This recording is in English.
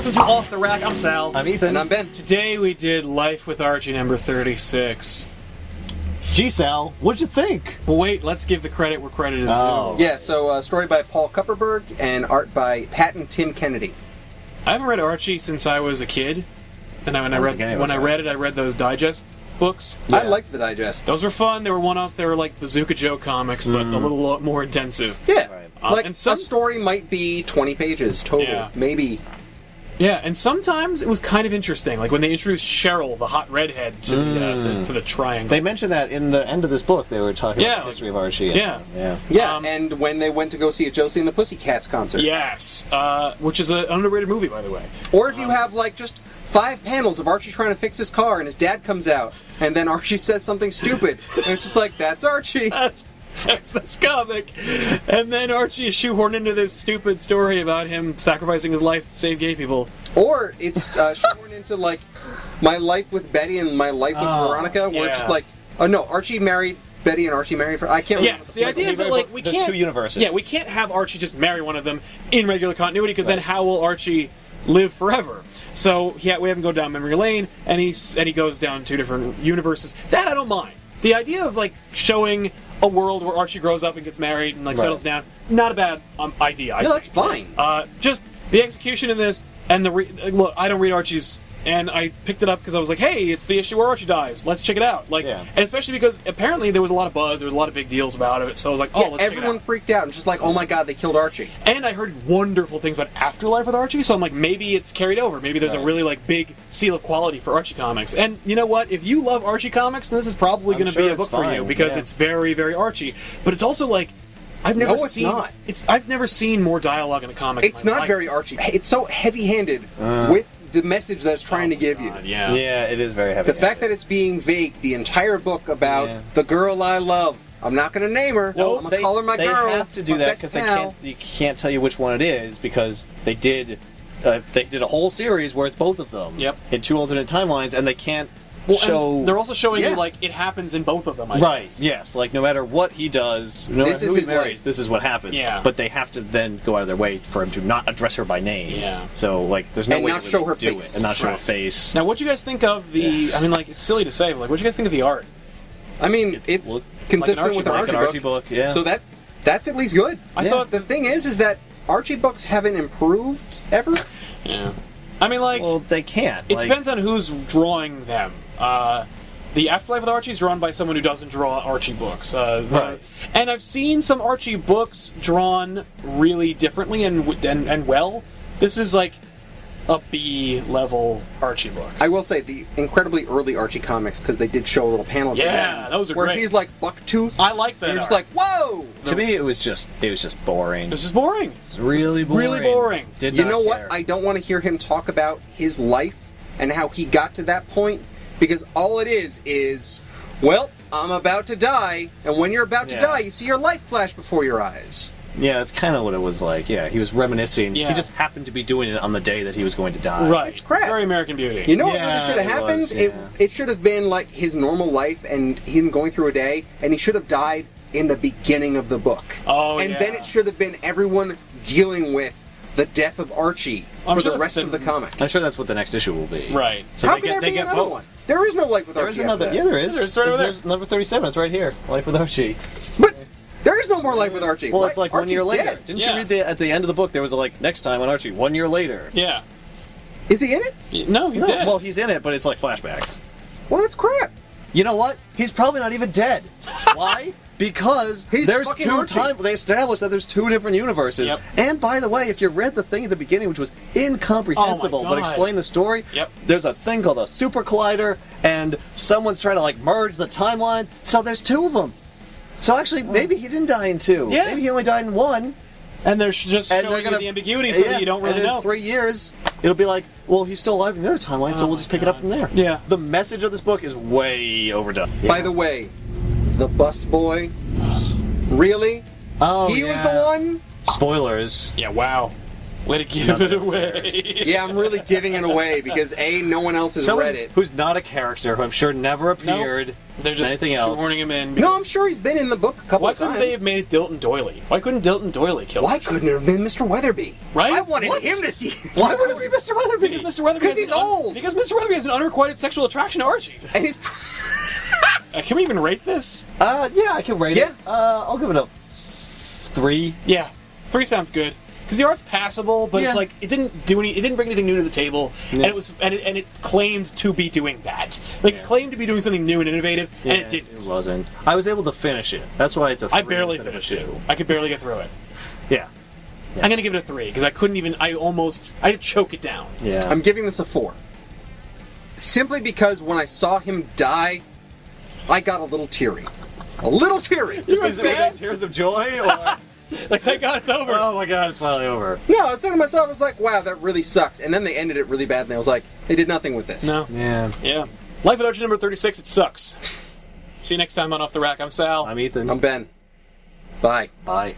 welcome to Off the Rack. I'm Sal. I'm Ethan. And I'm Ben. Today we did Life with Archie number 36. Gee, Sal, what'd you think? Well, wait, let's give the credit where credit is due. Yeah, so story by Paul Kupperberg and art by Pat and Tim Kennedy. I haven't read Archie since I was a kid, and when I read those digest books. Yeah. I liked the digest. Those were fun. They were one-offs. They were like Bazooka Joe comics, but a little more intensive. Yeah, and a story might be 20 pages total, maybe. Yeah, and sometimes it was kind of interesting, like when they introduced Cheryl, the hot redhead, to the triangle. They mentioned that in the end of this book. They were talking about the history of Archie. Yeah. And when they went to go see a Josie and the Pussycats concert. Yes, which is an underrated movie, by the way. Or if you have, like, just 5 panels of Archie trying to fix his car, and his dad comes out, and then Archie says something stupid, and it's just like, that's Archie. That's this comic. And then Archie is shoehorned into this stupid story about him sacrificing his life to save gay people. Or it's shoehorned into, like, My Life with Betty and My Life with Veronica, where it's just like, oh no, Archie married Betty and Archie married... I can't remember. Yes, the idea is that, like, there's 2 universes. Yeah, we can't have Archie just marry one of them in regular continuity, because then how will Archie live forever? So, we have him go down memory lane, and he goes down 2 different universes. That I don't mind. The idea of, like, showing a world where Archie grows up and gets married and, like, settles down, not a bad idea, I think. That's fine. Just the execution in this, and look, I don't read Archie's, and I picked it up because I was like, hey, it's the issue where Archie dies. Let's check it out. And especially because apparently there was a lot of buzz, there was a lot of big deals about it, so I was like, let's check it out. Everyone freaked out and just like, oh my god, they killed Archie. And I heard wonderful things about Afterlife with Archie, so I'm like, maybe it's carried over. Maybe there's a really, like, big seal of quality for Archie comics. And you know what? If you love Archie comics, then this is probably going to be a book for you, because it's very, very Archie. But it's also like, I've never seen more dialogue in a comic. It's not very Archie. It's so heavy-handed with the message that's trying to give you. Yeah, it is very heavy. The fact that it's being vague the entire book about the girl I love. I'm not going to name her. I'm going to call her my girl. They have to do that because you can't tell you which one it is, because they did a whole series where it's both of them in 2 alternate timelines, and they can't show. And they're also showing you, like, it happens in both of them. Yes. Like, no matter what he does, no matter who he marries, this is what happens. But they have to then go out of their way for him to not address her by name. So, like, there's no way not to show her do face. it and not show her face. Now, what do you guys think of the? I mean, like, it's silly to say, but, like, what do you guys think of the art? I mean, it's consistent with an Archie book. So that's at least good. I thought the thing is that Archie books haven't improved ever. Yeah. I mean, like... Well, they can't. It depends on who's drawing them. The Afterlife with Archie is drawn by someone who doesn't draw Archie books. And I've seen some Archie books drawn really differently and well. This is, like, a B-level Archie book. I will say, the incredibly early Archie comics, because they did show a little panel those are where great. He's like Bucktooth. I like that. And you're just like, whoa! To me, it was just boring. It was just boring. It's really boring. Really boring. You know what? I don't want to hear him talk about his life and how he got to that point, because all it is, well, I'm about to die, and when you're about to die, you see your life flash before your eyes. Yeah, that's kind of what it was like. Yeah, he was reminiscing. Yeah. He just happened to be doing it on the day that he was going to die. Right. It's crap. It's very American Beauty. You know what really should have happened? It should have been like his normal life and him going through a day, and he should have died in the beginning of the book. And then it should have been everyone dealing with the death of Archie for the rest of the comic. I'm sure that's what the next issue will be. Right. So how can there be another one? There is no Life with Archie. There is. There's number 37. It's right here. Life with Archie. But there is no more Life with Archie. Well, it's like Archie's 1 year later. dead. Didn't you read at the end of the book, there was next time on Archie, 1 year later. Yeah. Is he in it? No, he's dead. Well, he's in it, but it's like flashbacks. Well, that's crap. You know what? He's probably not even dead. Why? Because there's 2 times. They established that there's 2 different universes. And by the way, if you read the thing at the beginning, which was incomprehensible, but explained the story, there's a thing called a super collider, and someone's trying to merge the timelines. So there's 2 of them. So actually, maybe he didn't die in 2. Yeah. Maybe he only died in 1. And they're just showing you the ambiguity so that you don't really know. And in 3 years, it'll be like, well, he's still alive in the other timeline, so we'll just pick it up from there. Yeah. The message of this book is way overdone. By the way, the bus boy, really? Oh, he was the one? Spoilers. Yeah, wow. Way to give it away. Yeah, I'm really giving it away because A, no one else has read it. Who's not a character, who I'm sure never appeared. Nope. They're just anything else. shoehorning him in. No, I'm sure he's been in the book a couple Why of times. couldn't they have made it Dilton Doily? Why couldn't Dilton Doily kill him? Why couldn't it have been Mr. Weatherby? Right? I wanted What? him to see. Why would it be Mr. Weatherby? Because Mr. Weatherby Because he's old. Because Mr. Weatherby has an unrequited sexual attraction to Archie. And he's... Can we even rate this? Yeah, I can rate Yeah. it. I'll give it a 3. Yeah, 3 sounds good. Because the art's passable, but it's like it didn't do any. It didn't bring anything new to the table, and it was and it claimed to be doing that. Like it claimed to be doing something new and innovative, and it didn't. It wasn't. I was able to finish it. That's why it's a 3. I barely finished it. I could barely get through it. Yeah. I'm gonna give it a 3 because I couldn't even. I had to choke it down. Yeah. I'm giving this a 4. Simply because when I saw him die, I got a little teary. A little teary. Just is it tears of joy, or Like, thank God it's over. oh my God, it's finally over. No, I was thinking to myself, I was like, wow, that really sucks. And then they ended it really bad, and I was like, they did nothing with this. No. Yeah. Yeah. Life with Archie number 36. It sucks. See you next time on Off the Rack. I'm Sal. I'm Ethan. I'm Ben. Bye. Bye.